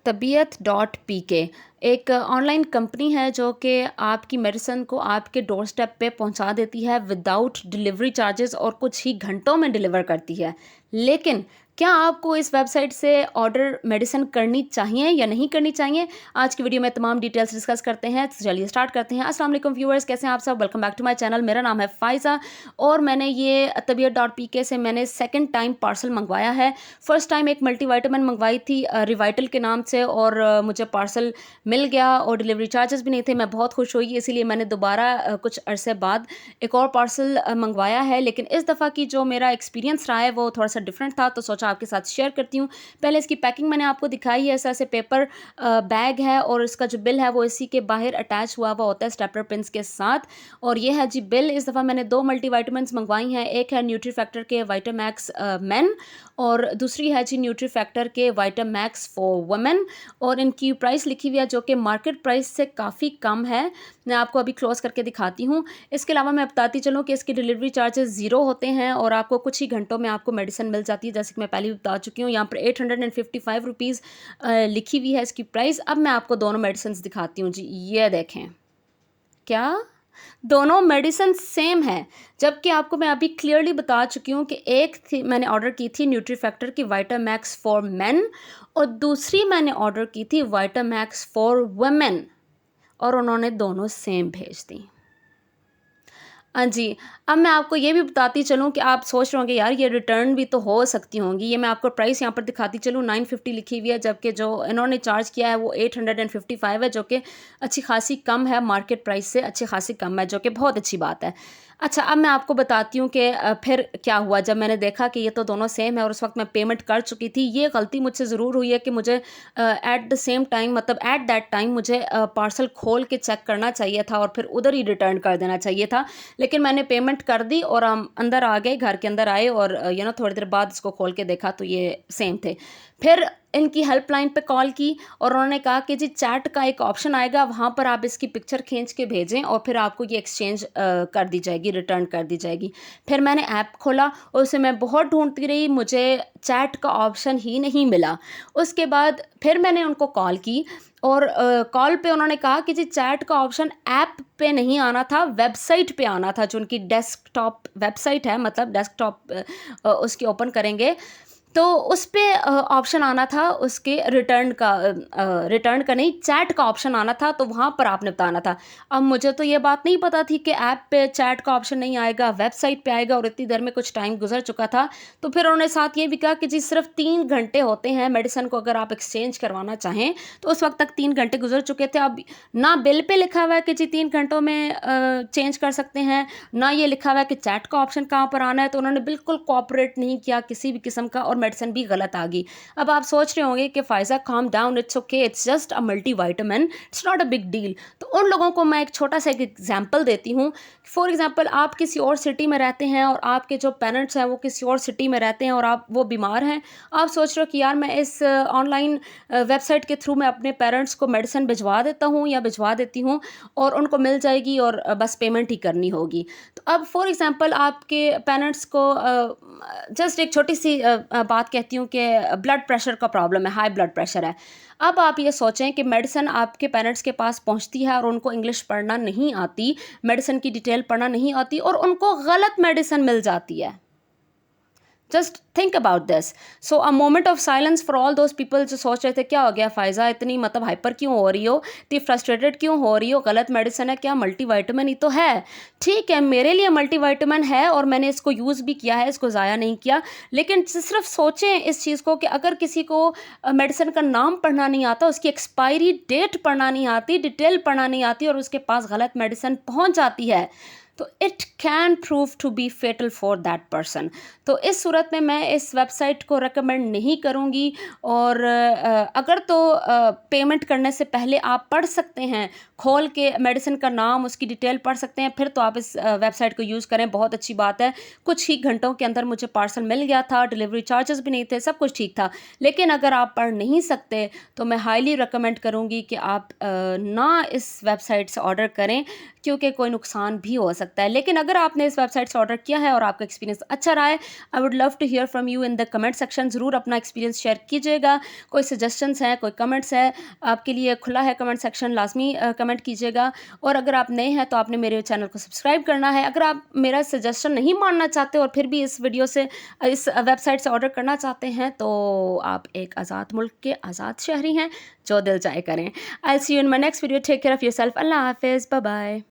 तबीयत.pk एक online company है जो कि आपकी मेडिसिन को आपके डोर स्टेप पे पहुंचा देती है विदाउट डिलीवरी चार्जेस और कुछ ही घंटों में डिलीवर करती है। लेकिन क्या आपको इस वेबसाइट से ऑर्डर मेडिसिन करनी चाहिए या नहीं करनी चाहिए? आज की वीडियो में तमाम डिटेल्स डिस्कस करते हैं। तो चलिए स्टार्ट करते हैं। अस्सलाम वालेकुम व्यूअर्स, कैसे हैं आप सब? Welcome back to my channel. मेरा नाम है फ़ाइज़ा और मैंने ये तबीयत.pk से मैंने सेकंड टाइम पार्सल मंगवाया है। फर्स्ट टाइम एक मल्टीविटामिन मंगवाई थी रिवाइटल के नाम से और मुझे पार्सल मिल गया और डिलीवरी चार्जेस भी नहीं थे। मैं बहुत खुश हुई, इसीलिए मैंने दोबारा कुछ अरसे बाद एक और पार्सल मंगवाया है। लेकिन इस दफ़ा की जो मेरा एक्सपीरियंस रहा है वो थोड़ा सा डिफरेंट था, तो सोचा आपके साथ शेयर करती हूँ। पहले इसकी पैकिंग मैंने आपको दिखाई है, ऐसे पेपर बैग है और इसका जो बिल है वो इसी के बाहर अटैच हुआ होता है स्टेपलर पिन्स के साथ। और ये है जी बिल। इस दफ़ा मैंने 2 मल्टीविटामिन्स मंगवाई हैं। एक है न्यूट्रीफैक्टर के वाइटामैक्स मेन और दूसरी है जी न्यूट्रीफैक्टर के वाइटामैक्स फॉर वुमेन। और इनकी प्राइस लिखी हुई है जो कि मार्केट प्राइस से काफ़ी कम है। मैं आपको अभी क्लोज करके दिखाती हूँ। इसके अलावा मैं बताती चलूँ कि इसके डिलीवरी चार्जेस ज़ीरो होते हैं और आपको कुछ ही घंटों में आपको मेडिसिन मिल जाती है, जैसे कि मैं पहले भी बता चुकी हूँ। यहाँ पर 855 रुपीज़ लिखी हुई है इसकी प्राइस। अब मैं आपको दोनों मेडिसिन दिखाती हूँ जी। ये देखें, क्या दोनों मेडिसिन सेम है, जबकि आपको मैं अभी क्लियरली बता चुकी हूँ कि एक थी मैंने ऑर्डर की थी न्यूट्रीफैक्टर की वाइटामैक्स फॉर मेन और दूसरी मैंने ऑर्डर की थी वाइटामैक्स फॉर वुमेन और उन्होंने दोनों सेम भेज दी। हाँ जी। अब मैं आपको ये भी बताती चलूँ कि आप सोच रहे होंगे यार ये रिटर्न भी तो हो सकती होंगी। ये मैं आपको प्राइस यहाँ पर दिखाती चलूँ, 950 लिखी हुई है, जबकि जो इन्होंने चार्ज किया है वो 855 है, जो कि अच्छी खासी कम है, मार्केट प्राइस से अच्छी खासी कम है, जो कि बहुत अच्छी बात है। अच्छा, अब मैं आपको बताती हूँ कि फिर क्या हुआ जब मैंने देखा कि ये तो दोनों सेम है और उस वक्त मैं पेमेंट कर चुकी थी। ये गलती मुझसे ज़रूर हुई है कि मुझे एट द सेम टाइम, मतलब एट दैट टाइम मुझे पार्सल खोल के चेक करना चाहिए था और फिर उधर ही रिटर्न कर देना चाहिए था। लेकिन मैंने पेमेंट कर दी और हम अंदर आ गए, घर के अंदर आए और थोड़ी देर बाद इसको खोल के देखा तो ये सेम थे। फिर इनकी हेल्पलाइन पे कॉल की और उन्होंने कहा कि जी चैट का एक ऑप्शन आएगा, वहाँ पर आप इसकी पिक्चर खींच के भेजें और फिर आपको ये एक्सचेंज कर दी जाएगी, रिटर्न कर दी जाएगी। फिर मैंने ऐप खोला और उसे मैं बहुत ढूंढती रही, मुझे चैट का ऑप्शन ही नहीं मिला। उसके बाद फिर मैंने उनको कॉल की और कॉल पे उन्होंने कहा कि जी चैट का ऑप्शन ऐप पे नहीं आना था, वेबसाइट पे आना था, जो उनकी डेस्कटॉप वेबसाइट है, मतलब डेस्कटॉप उसकी ओपन करेंगे तो उस पे ऑप्शन आना था उसके रिटर्न का नहीं, चैट का ऑप्शन आना था, तो वहाँ पर आपने बताना था। अब मुझे तो ये बात नहीं पता थी कि ऐप पे चैट का ऑप्शन नहीं आएगा, वेबसाइट पे आएगा, और इतनी देर में कुछ टाइम गुजर चुका था। तो फिर उन्होंने साथ ये भी कहा कि जी सिर्फ 3 घंटे होते हैं मेडिसिन को अगर आप एक्सचेंज करवाना चाहें, तो उस वक्त तक 3 घंटे गुजर चुके थे। अब ना बिल पे लिखा हुआ है कि जी 3 घंटों में चेंज कर सकते हैं, ना ये लिखा हुआ है कि चैट का ऑप्शन कहाँ पर आना है। तो उन्होंने बिल्कुल कोऑपरेट नहीं किया किसी भी किस्म का और मेडिसिन भी गलत आ गई। अब आप सोच रहे होंगे कि Faiza calm down, it's okay, it's just a multivitamin, it's not a big deal. तो उन लोगों को मैं एक छोटा सा एक एग्जांपल देती हूँ। फॉर एग्जांपल, आप किसी और सिटी में रहते हैं और आपके जो पेरेंट्स हैं वो किसी और सिटी में रहते हैं और आप वो बीमार हैं। आप सोच रहे हो कि यार मैं इस ऑनलाइन वेबसाइट के थ्रू मैं अपने पेरेंट्स को मेडिसिन भिजवा देता हूँ या भिजवा देती हूँ और उनको मिल जाएगी और बस पेमेंट ही करनी होगी। तो अब फॉर एग्जांपल आपके पेरेंट्स को जस्ट एक छोटी सी बात कहती हूँ कि ब्लड प्रेशर का प्रॉब्लम है, हाई ब्लड प्रेशर है। अब आप ये सोचें कि मेडिसिन आपके पेरेंट्स के पास पहुँचती है और उनको इंग्लिश पढ़ना नहीं आती, मेडिसिन की डिटेल पढ़ना नहीं आती और उनको गलत मेडिसिन मिल जाती है। Just think about this. So a moment of silence for all those people जो सोच रहे थे क्या हो गया फ़ायज़ा, इतनी मतलब हाइपर क्यों हो रही हो, इतनी फ्रस्ट्रेटेड क्यों हो रही हो, गलत मेडिसिन है क्या, मल्टीविटामिन ही तो है। ठीक है, मेरे लिए मल्टीविटामिन है और मैंने इसको यूज़ भी किया है, इसको ज़ाया नहीं किया। लेकिन सिर्फ सोचें इस चीज़ को कि अगर किसी को मेडिसिन का नाम पढ़ना नहीं आता, उसकी एक्सपायरी डेट पढ़ना नहीं आती, डिटेल पढ़ना नहीं आती और उसके पास गलत मेडिसिन पहुंच जाती है, तो it can prove to be fatal for that person. तो इस सूरत में मैं इस वेबसाइट को रेकमेंड नहीं करूँगी। और अगर तो पेमेंट करने से पहले आप पढ़ सकते हैं, खोल के मेडिसिन का नाम, उसकी डिटेल पढ़ सकते हैं, फिर तो आप इस वेबसाइट को यूज़ करें, बहुत अच्छी बात है। कुछ ही घंटों के अंदर मुझे पार्सल मिल गया था, डिलीवरी चार्जेस भी नहीं थे, सब कुछ ठीक था। लेकिन अगर आप पढ़ नहीं सकते तो मैं हाईली रिकमेंड करूँगी कि आप ना इस वेबसाइट से ऑर्डर करें। क्योंकि कोई नुकसान भी हो सकता है। लेकिन अगर आपने इस वेबसाइट से ऑर्डर किया है और आपका एक्सपीरियंस अच्छा रहा है, I would love to hear from you in the comment section. ज़रूर अपना एक्सपीरियंस शेयर कीजिएगा। कोई सजेशंस हैं, कोई कमेंट्स हैं, आपके लिए खुला है कमेंट सेक्शन, लाज़मी कमेंट कीजिएगा। और अगर आप नए हैं तो आपने मेरे चैनल को सब्सक्राइब करना है। अगर आप मेरा सजेशन नहीं मानना चाहते और फिर भी इस वीडियो से इस वेबसाइट से ऑर्डर करना चाहते हैं तो आप एक आज़ाद मुल्क के आज़ाद शहरी हैं, जो दिल चाहे करें। I will see you in my next video. Take care of yourself. अल्लाह हाफ़िज़। Bye bye.